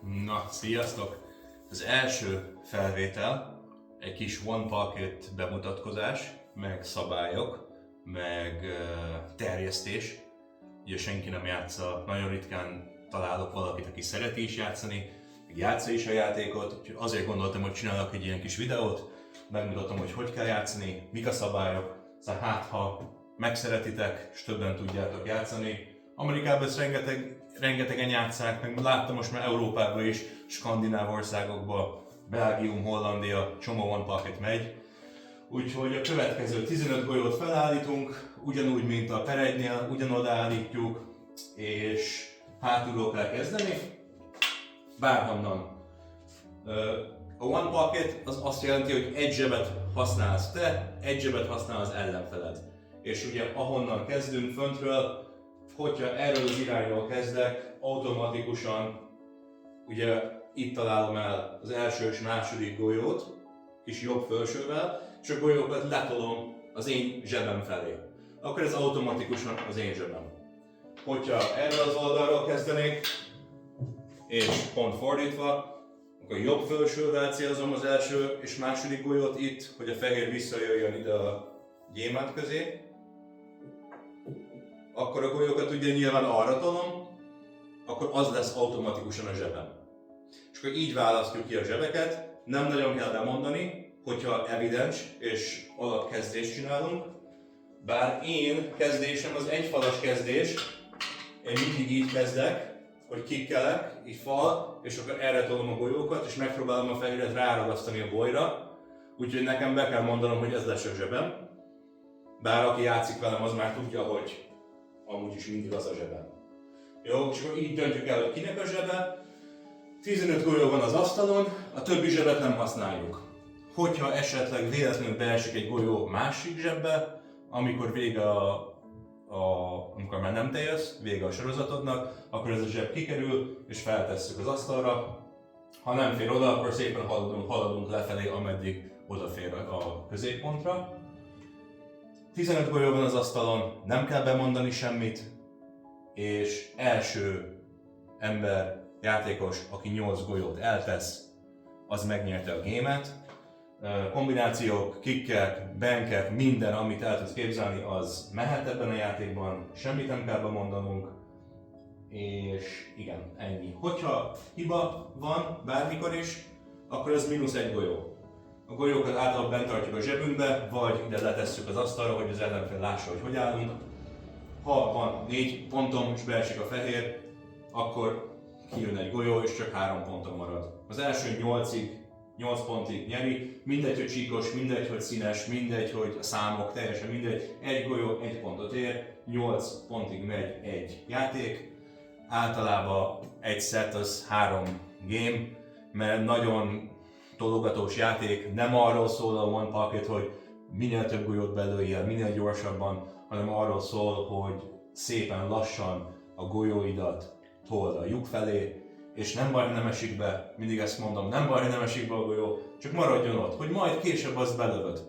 Na, sziasztok! Az első felvétel egy kis One Pocket bemutatkozás, meg szabályok, meg terjesztés. Ugye senki nem játsza, nagyon ritkán találok valakit, aki szereti is játszani, meg játsza is a játékot, úgyhogy azért gondoltam, hogy csinálok egy ilyen kis videót, megmutatom, hogy hogy kell játszani, mik a szabályok, szóval ha megszeretitek, és többen tudjátok játszani. Amerikában ezt rengetegen játsszák, meg láttam most már Európában is, skandináv országokban, Belgium, Hollandia, csomó One Pocket megy. Úgyhogy a következő 15 golyót felállítunk, ugyanúgy, mint a per 1-nél, ugyanoda állítjuk, és hátulról kell kezdeni, bárhonnan. A One Pocket az azt jelenti, hogy egy zsebet használsz te, egy zsebet használ az ellenfeled. És ugye ahonnan kezdünk föntről, hogyha erről az irányról kezdek, automatikusan ugye itt találom el az első és második golyót, kis jobb felsővel, és a golyókat letolom az én zsebem felé. Akkor ez automatikusan az én zsebem. Hogyha erről az oldalról kezdenék, és pont fordítva, akkor jobb felsővel célzom az első és második golyót itt, hogy a fehér visszajöjjön ide a gyémánt közé. Akkor a golyókat ugye nyilván arra tolom, akkor az lesz automatikusan a zsebem. És akkor így választjuk ki a zsebeket, nem nagyon kell bemondani, hogyha evidens és alapkezdést csinálunk. Bár én kezdésem az egyfalas kezdés, én mindig így kezdek, hogy kikkelek, így fal, és akkor erre tolom a golyókat, és megpróbálom a fehéret ráragasztani a golyra. Úgyhogy nekem be kell mondanom, hogy ez lesz a zsebem. Bár aki játszik velem, az már tudja, hogy amúgy is mindig az a zsebem. Jó, és akkor így döntjük el, hogy kinek a zsebe. 15 golyó van az asztalon, a többi zsebet nem használjuk. Hogyha esetleg véletlenül beesik egy golyó másik zsebbe, amikor amikor már nem te jössz, vége a sorozatodnak, akkor ez a zseb kikerül és feltesszük az asztalra. Ha nem fér oda, akkor szépen haladunk lefelé, ameddig odafér a középpontra. 15 golyó van az asztalon, nem kell bemondani semmit, és első ember, játékos, aki 8 golyót eltesz, az megnyerte a gémet. Kombinációk, kickek, bankek, minden, amit el tudsz képzelni, az mehet ebben a játékban, semmit nem kell bemondanunk, és igen, ennyi. Hogyha hiba van bármikor is, akkor ez -1 golyó. A golyókat általában bent tartjuk a zsebünkbe, vagy ide letesszük az asztalra, hogy az ellenfél lássa, hogy állunk. Ha van 4 pontom és beesik a fehér, akkor kijön egy golyó és csak 3 ponton marad. Az első 8 pontig nyeri, mindegy, hogy csíkos, mindegy, hogy színes, mindegy, hogy a számok, teljesen mindegy. Egy golyó 1 pontot ér, 8 pontig megy egy játék. Általában egy set az 3 game, mert nagyon tologatós játék, nem arról szól a One Pocket, hogy minél több golyót belőjél, minél gyorsabban, hanem arról szól, hogy szépen lassan a golyóidat told a lyuk felé, és nem baj, nem esik be, mindig ezt mondom, nem baj, nem esik be a golyó, csak maradjon ott, hogy majd később azt belövöd.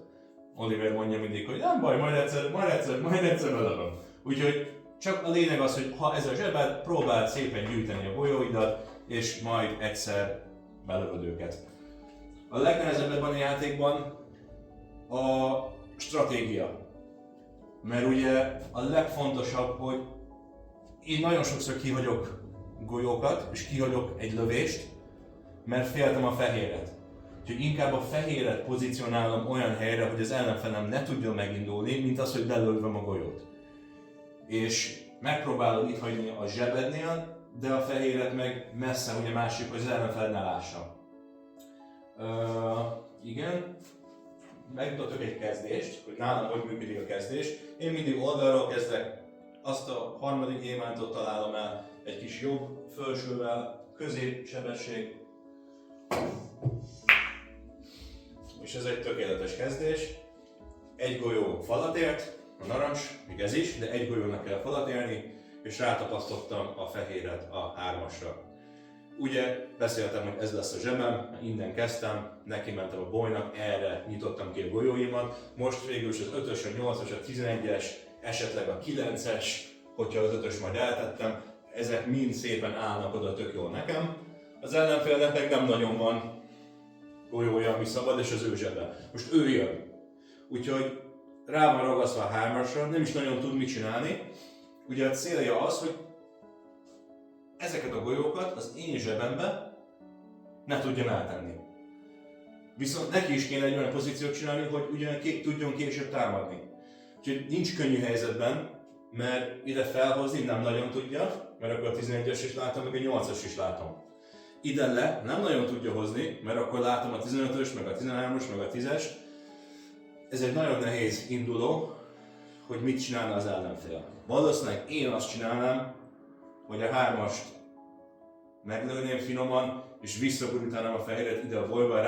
Oliver mondja mindig, hogy nem baj, majd egyszer belövöm. Úgyhogy csak a lényeg az, hogy ha ez a zsebed, próbáld szépen gyűjteni a golyóidat, és majd egyszer belövöd őket. A legnehezebb ebben a játékban a stratégia. Mert ugye a legfontosabb, hogy én nagyon sokszor kihagyok golyókat, és kihagyok egy lövést, mert féltem a fehéret. Úgyhogy inkább a fehéret pozícionálom olyan helyre, hogy az ellenfelem ne tudjon megindulni, mint az, hogy belövöm a golyót. És megpróbálod itt hagyni a zsebednél, de a fehéret meg messze, ugye másik, hogy az ellenfeled ne lássa. Igen. Megmutatok egy kezdést, hogy nálam hogy működik a kezdés. Én mindig oldalról kezdek, azt a harmadik gyémántot találom el egy kis jobb felsővel, középsebesség. És ez egy tökéletes kezdés. Egy golyó falat ért, a narancs, még ez is, de egy golyónak kell falat érni, és rátapasztottam a fehéret a 3-asra. Ugye beszéltem, hogy ez lesz a zsebem, innen kezdtem, neki mentem a bolynak, erre nyitottam ki a golyóimat. Most végül is az 5-ös, a 8-as, a 11-es, esetleg a 9-es, hogyha az 5-ös majd eltettem, ezek mind szépen állnak oda tök jól nekem. az ellenfélnek meg nem nagyon van golyója, ami szabad, és az ő zsebe. Most ő jön. Úgyhogy rá van ragasztva a 3-asra, nem is nagyon tud mit csinálni. Ugye a célja az, hogy ezeket a golyókat az én zsebembe ne tudjam eltenni. Viszont neki is kéne egy olyan pozíciót csinálni, hogy ugyan tudjon később támadni. Úgyhogy nincs könnyű helyzetben, mert ide felhozni nem nagyon tudja, mert akkor a 11-es is látom, meg a 8-as is látom. Ide le nem nagyon tudja hozni, mert akkor látom a 15-ös, meg a 13-os, meg a 10-est. Ez egy nagyon nehéz induló, hogy mit csinálna az ellenfél. Valószínűleg én azt csinálnám, hogy a 3-ast meglőném finoman, és visszagurítánám a fehéret ide a bolyba,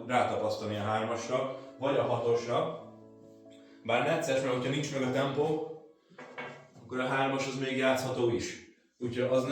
rátapasztani a 3-asra, vagy a 6-osra. Bár necces, mert hogyha nincs meg a tempó, akkor a 3-as az még játszható is. Úgyhogy az nem